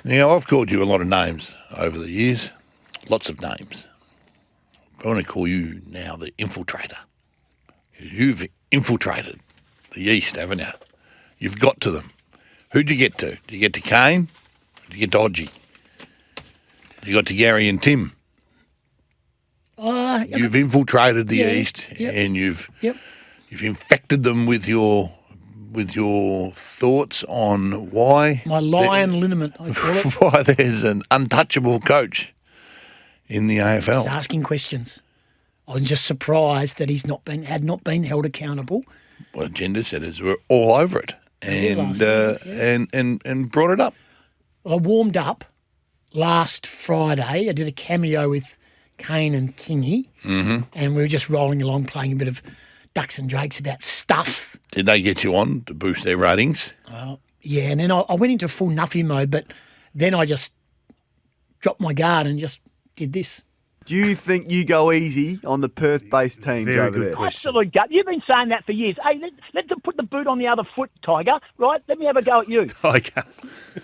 Now, I've called you a lot of names over the years, lots of names. I want to call you now the infiltrator. You've infiltrated the East, haven't you? You've got to them. Who'd you get to? Did you get to Kane? Did you get to Odgie? You got to Gary and Tim. You've infiltrated the East, and you've infected them with your thoughts on why My lion liniment, I call it. why there's an untouchable coach in the AFL. He's asking questions. I was just surprised that he's had not been held accountable. Well, agenda setters were all over it and brought it up. Well, I warmed up last Friday. I did a cameo with Kane and Kingy, and we were just rolling along playing a bit of ducks and drakes about stuff. Did they get you on to boost their ratings? Yeah, and then I went into full nuffy mode, but then I just dropped my guard and just did this. Do you think you go easy on the Perth-based teams Very over good there? question. Absolute gut. You've been saying that for years. Hey, let's put the boot on the other foot, Tiger. Right? Let me have a go at you. Okay.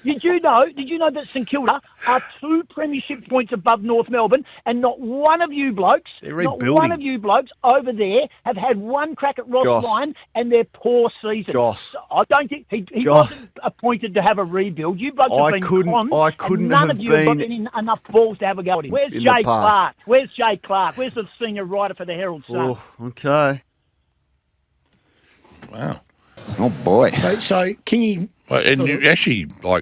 Did you know that St Kilda are 2 premiership points above North Melbourne, and not one of you blokes, over there have had one crack at Ross Lyon and their poor season. Goss. I don't think he wasn't appointed to have a rebuild. You blokes have been conned, and none of you have got enough balls to have a go at him. Where's Jay Clark? Where's Jay Clark? Where's the senior writer for the Herald Sun? Oh, okay. Wow. Oh, boy. So Kingy... Well, and you actually, they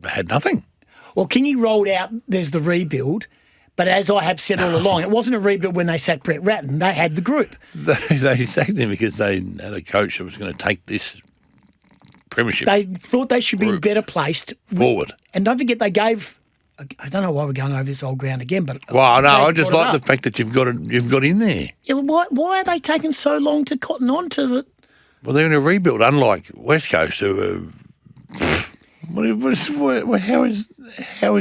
had nothing. Well, Kingy rolled out, there's the rebuild, but as I have said all along, it wasn't a rebuild when they sacked Brett Ratton. They had the group. They sacked him because they had a coach that was going to take this premiership. They thought they should be better placed. Forward. And don't forget, they gave... I don't know why we're going over this old ground again, but... Well, no, I just like the fact that you've got in there. Yeah, well, why are they taking so long to cotton on to the... Well, they're in a rebuild, unlike West Coast, who are... How is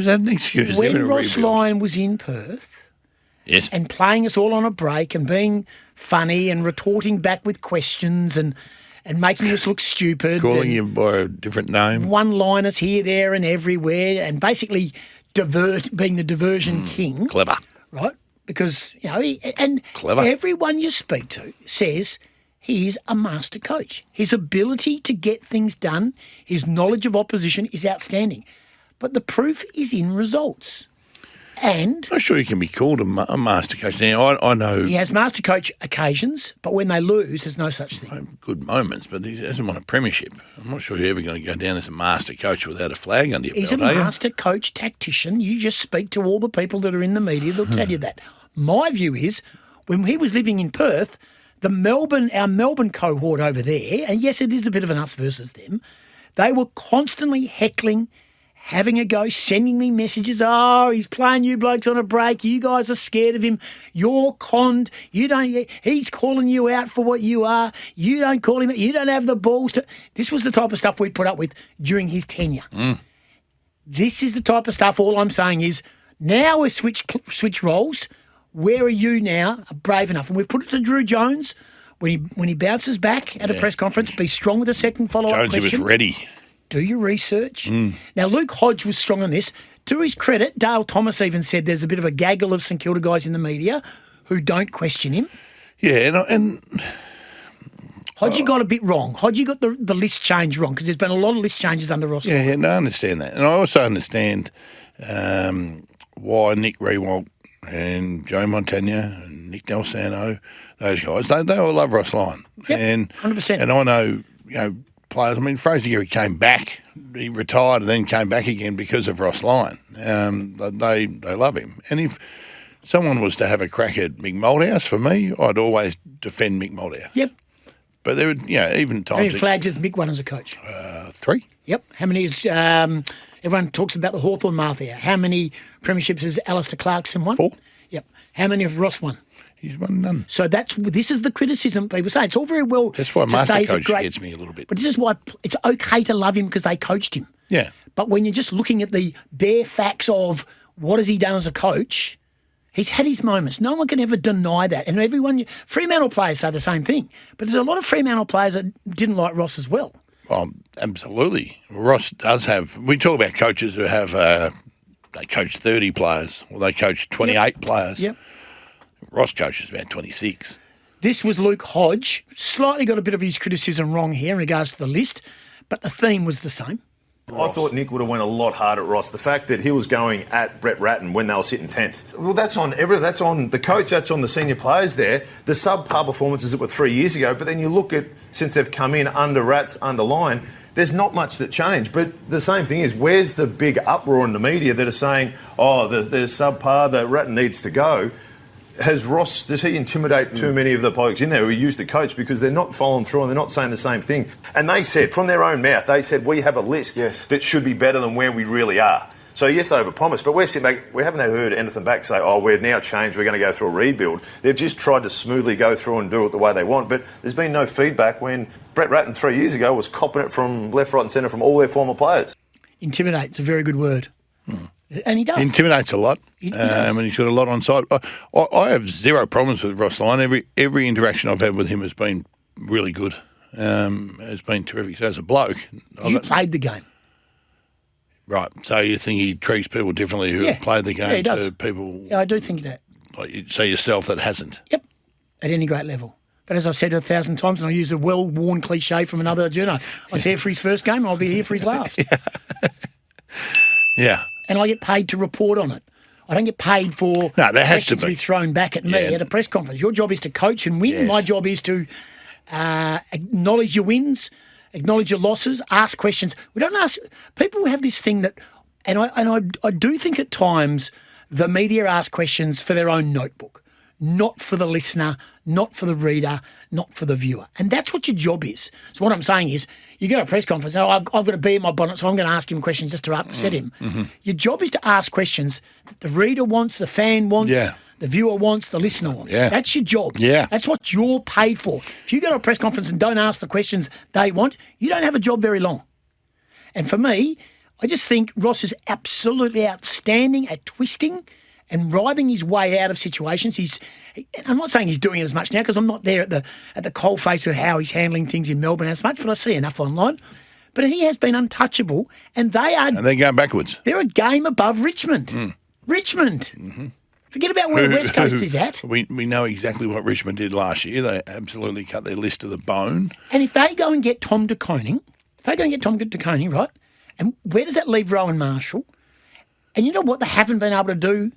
that an excuse? When Ross Lyon was in Perth yes, and playing us all on a break and being funny and retorting back with questions and making us look stupid. calling you by a different name. One-liners here, there and everywhere and basically being the diversion king. Clever. Right? Because, Clever. everyone you speak to says he is a master coach. His ability to get things done, his knowledge of opposition is outstanding. But the proof is in results. And... I'm not sure he can be called a master coach. Now, I know... He has master coach occasions, but when they lose, there's no such thing. Good moments, but he hasn't won a premiership. I'm not sure you're ever going to go down as a master coach without a flag under your He's belt, a master coach tactician. You just speak to all the people that are in the media, they'll tell you that. My view is, when he was living in Perth, our Melbourne cohort over there, and yes, it is a bit of an us versus them, they were constantly heckling, having a go, sending me messages. Oh, he's playing you blokes on a break. You guys are scared of him. You're conned. He's calling you out for what you are. You don't call him out. You don't have the balls to. This was the type of stuff we'd put up with during his tenure. This is the type of stuff. All I'm saying is now we've switch roles. Where are you now brave enough? And we've put it to Drew Jones when he bounces back at a press conference. Be strong with a second follow-up question. Jonesy was ready. Do your research. Now, Luke Hodge was strong on this. To his credit, Dale Thomas even said there's a bit of a gaggle of St Kilda guys in the media who don't question him. Yeah, and Hodge got a bit wrong. Hodge got the list change wrong because there's been a lot of list changes under Ross. Yeah, no, I understand that. And I also understand why Nick Rewalt and Joe Montagna and Nick Del Santo, those guys, they all love Ross Lyon. Yep, and 100%. And I know, players. I mean, Fraser Gary came back. He retired and then came back again because of Ross Lyon. They love him. And if someone was to have a crack at Mick Malthouse, for me, I'd always defend Mick Malthouse. Yep. But there would, even times... How many flags has Mick won as a coach? 3. Yep. How many is... everyone talks about the Hawthorn Martha. How many premierships has Alistair Clarkson won? 4. Yep. How many have Ross won? He's won none. So this is the criticism people say. It's all very well. That's why master coach gets me a little bit. But this is why it's okay to love him because they coached him. Yeah. But when you're just looking at the bare facts of what has he done as a coach, he's had his moments. No one can ever deny that. And Fremantle players say the same thing. But there's a lot of Fremantle players that didn't like Ross as well. Oh, absolutely. Ross does have. We talk about coaches who have. They coach 30 players, or they coach 28 players. Yep. Ross coaches about 26. This was Luke Hodge. Slightly got a bit of his criticism wrong here in regards to the list, but the theme was the same. I thought Nick would have went a lot harder at Ross. The fact that he was going at Brett Ratton when they were sitting 10th. Well, that's on the coach, that's on the senior players there. The subpar performances that were 3 years ago, but then you look at, since they've come in under Rats, under Lyon, there's not much that changed. But the same thing is, where's the big uproar in the media that are saying, oh, they're subpar, the Ratton needs to go? Does he intimidate too many of the blokes in there who used to coach because they're not following through and they're not saying the same thing? And they said, from their own mouth, we have a list that should be better than where we really are. So yes, they overpromised, but we're sitting back, we haven't heard anything back say, oh, we're now changed, we're going to go through a rebuild. They've just tried to smoothly go through and do it the way they want, but there's been no feedback when Brett Ratton 3 years ago was copping it from left, right and centre from all their former players. Intimidate's a very good word. And he does. He intimidates a lot, He does. and he's got a lot on side. I have zero problems with Ross Lyon. Every interaction I've had with him has been really good. Has been terrific. So as a bloke, You played the game. Right. So you think he treats people differently who have played the game he does. to people Yeah, I do think that. like you say yourself that hasn't? Yep, at any great level. But as I've said 1,000 times, and I use a well-worn cliche from another journo, I was here for his first game and I'll be here for his last. Yeah. And I get paid to report on it. I don't get paid for No, there has to questions to be. be thrown back at me at a press conference. Your job is to coach and win. Yes. My job is to acknowledge your wins, acknowledge your losses, ask questions. We don't ask people who have this thing that, and I do think at times the media ask questions for their own notebook, not for the listener, not for the reader, not for the viewer. And that's what your job is. So what I'm saying is, you go to a press conference, oh, I've got a bee in my bonnet, so I'm going to ask him questions just to upset him. Mm-hmm. Your job is to ask questions that the reader wants, the fan wants, Yeah. the viewer wants, the listener wants. Yeah. That's your job. Yeah. That's what you're paid for. If you go to a press conference and don't ask the questions they want, you don't have a job very long. And for me, I just think Ross is absolutely outstanding at twisting and writhing his way out of situations. I'm not saying he's doing it as much now because I'm not there at the coalface of how he's handling things in Melbourne as much, but I see enough online. But he has been untouchable, and they're going backwards. They're a game above Richmond. Richmond. Mm-hmm. Forget about where West Coast is at. We know exactly what Richmond did last year. They absolutely cut their list to the bone. And if they go and get Tom de Koning, right? And where does that leave Rowan Marshall? And you know what they haven't been able to do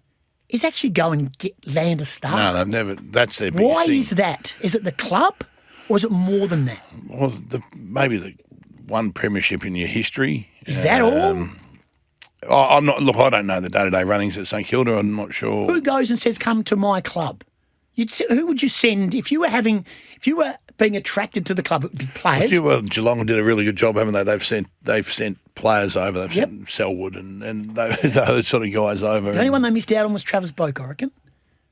is actually go and land a star. No, they've never. That's their biggest Why thing. is that? Is it the club or is it more than that? Well, maybe the one premiership in your history. Is that all? I'm not. Look, I don't know the day-to-day runnings at St Kilda. I'm not sure. Who goes and says, "Come to my club"? Who would you send if you were being attracted to the club? It would be players. Well, Geelong did a really good job, haven't they? They've sent players over. They've sent Selwood and those sort of guys over. The only one they missed out on was Travis Boak, I reckon.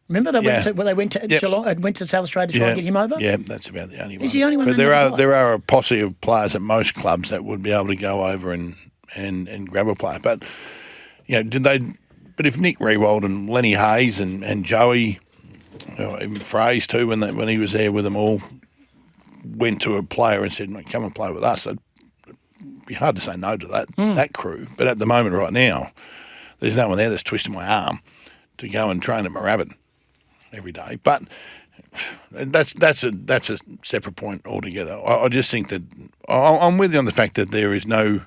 Remember they went to Geelong, went to South Australia to try and get him over. Yeah, that's about the only one. He's the only one. But there are a posse of players at most clubs that would be able to go over and grab a player. But did they? But if Nick Rewald and Lenny Hayes and Joey, even Fraze too, when he was there with them all, went to a player and said, "Mate, come and play with us," it'd be hard to say no to that crew. But at the moment, right now, there's no one there that's twisting my arm to go and train at Moorabbin every day. But that's a separate point altogether. I just think that I'm with you on the fact that there's no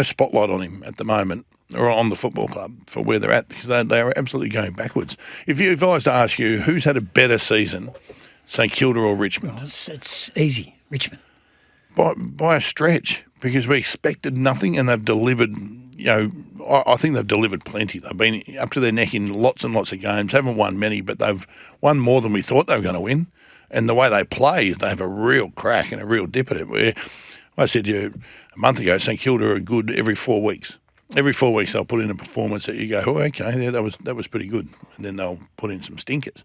spotlight on him at the moment, or on the football club for where they're at, because they are absolutely going backwards. If I was to ask you who's had a better season, St Kilda or Richmond? Oh, it's easy, Richmond. By a stretch, because we expected nothing and they've delivered. I think they've delivered plenty. They've been up to their neck in lots and lots of games. Haven't won many, but they've won more than we thought they were going to win. And the way they play, they have a real crack and a real dip at it. Where I said to you a month ago, St Kilda are good every 4 weeks. Every 4 weeks they'll put in a performance that you go, oh, okay, yeah, that was pretty good. And then they'll put in some stinkers.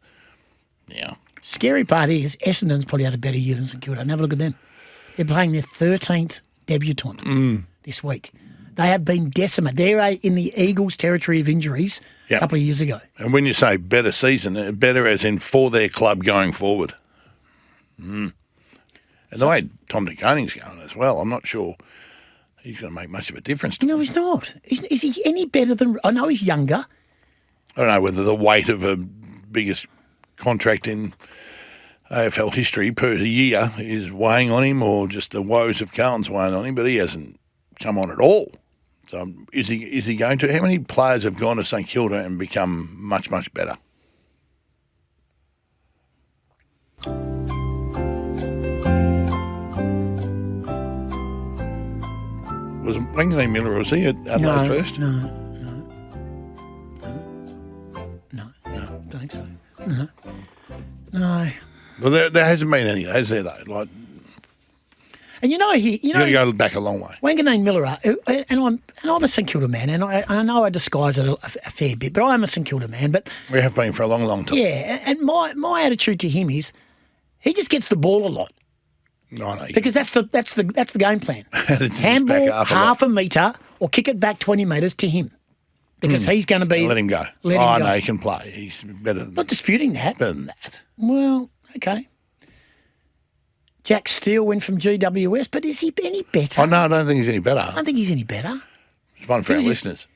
Yeah. Scary part is Essendon's probably had a better year than St Kilda. Have a look at them. They're playing their 13th debutant this week. They have been decimated. They're in the Eagles' territory of injuries a couple of years ago. And when you say better season, better as in for their club going forward. And And the way Tom Cummings going as well, I'm not sure he's going to make much of a difference to No, him. he's not. Is he any better than... I know he's younger. I don't know whether the weight of a biggest contract in AFL history per year is weighing on him or just the woes of Carlton's weighing on him, but he hasn't come on at all. So is he going to? How many players have gone to St Kilda and become much, much better? Was Wanganeen Miller, was he at Adelaide first? No. Don't think so. No. Well, there hasn't been any, has there, though? Like, And you got to go back a long way. Wanganeen Miller, and I'm a St Kilda man, and I know I disguise it a fair bit, but I am a St Kilda man. But We have been for a long, long time. yeah, and my attitude to him is he just gets the ball a lot I know. because that's the game plan. It's Handball back half a metre or kick it back 20 metres to him because he's going to be. Let him go. Let him go. No, he can play. He's better than Not disputing that. better than that. Well, okay. Jack Steele went from GWS, but is he any better? Oh, no, I don't think he's any better. I don't think he's any better. It's one for our Who's he- listeners.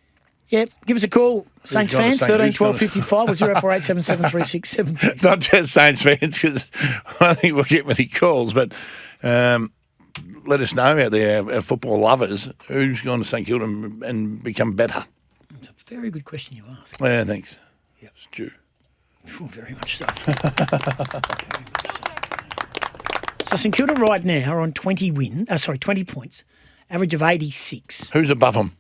Yeah, give us a call. Saints gone to fans, Saint- 13 who's gone 12 to- 55 or 0487 736 736. Not just Saints fans, because I don't think we'll get many calls, but let us know out there, our football lovers, who's gone to St Kilda and become better. It's a very good question you ask. Yeah, thanks. Yep. Stu. Oh, very much so. So St Kilda right now are on 20 points, average of 86. Who's above them?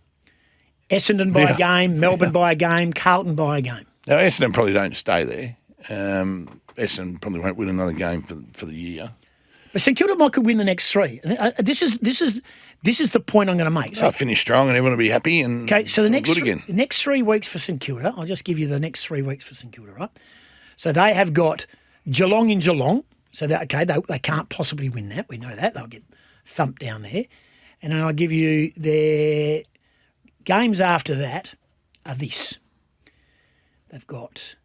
Essendon by Yeah. a game, Melbourne by a game, Carlton by a game. Now, Essendon probably don't stay there. Essendon probably won't win another game for the year. But St Kilda might could win the next three. This is the point I'm going to make. So finish strong and everyone will be happy and Okay, so the it's good again. next 3 weeks for St Kilda, I'll just give you the next 3 weeks for St Kilda, right? So they have got Geelong in Geelong. So they can't possibly win that. We know that. They'll get thumped down there. And then I'll give you their games after that are this. They've got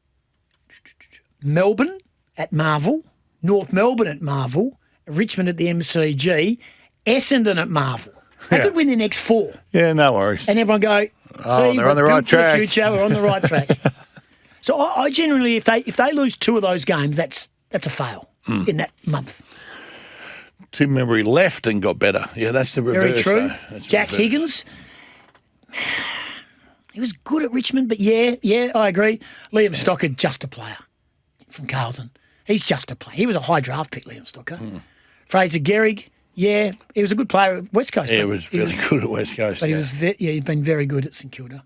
Melbourne at Marvel, North Melbourne at Marvel, Richmond at the MCG, Essendon at Marvel. They could win the next 4. Yeah, no worries. And everyone go, Oh, see, they're on the we're right built for the track." future, we're on the right track. So I generally, if they lose 2 of those games, that's a fail in that month. Tim Memory left and got better. Yeah, that's the reverse. Very true. though. That's the Jack reverse. Higgins, he was good at Richmond, but yeah, I agree. Liam Stocker, just a player from Carlton. He's just a player. He was a high draft pick, Liam Stocker. Fraser Gehrig, yeah, he was a good player at West Coast. Yeah, he but was really good at West Coast. But yeah. he was, he's been very good at St Kilda.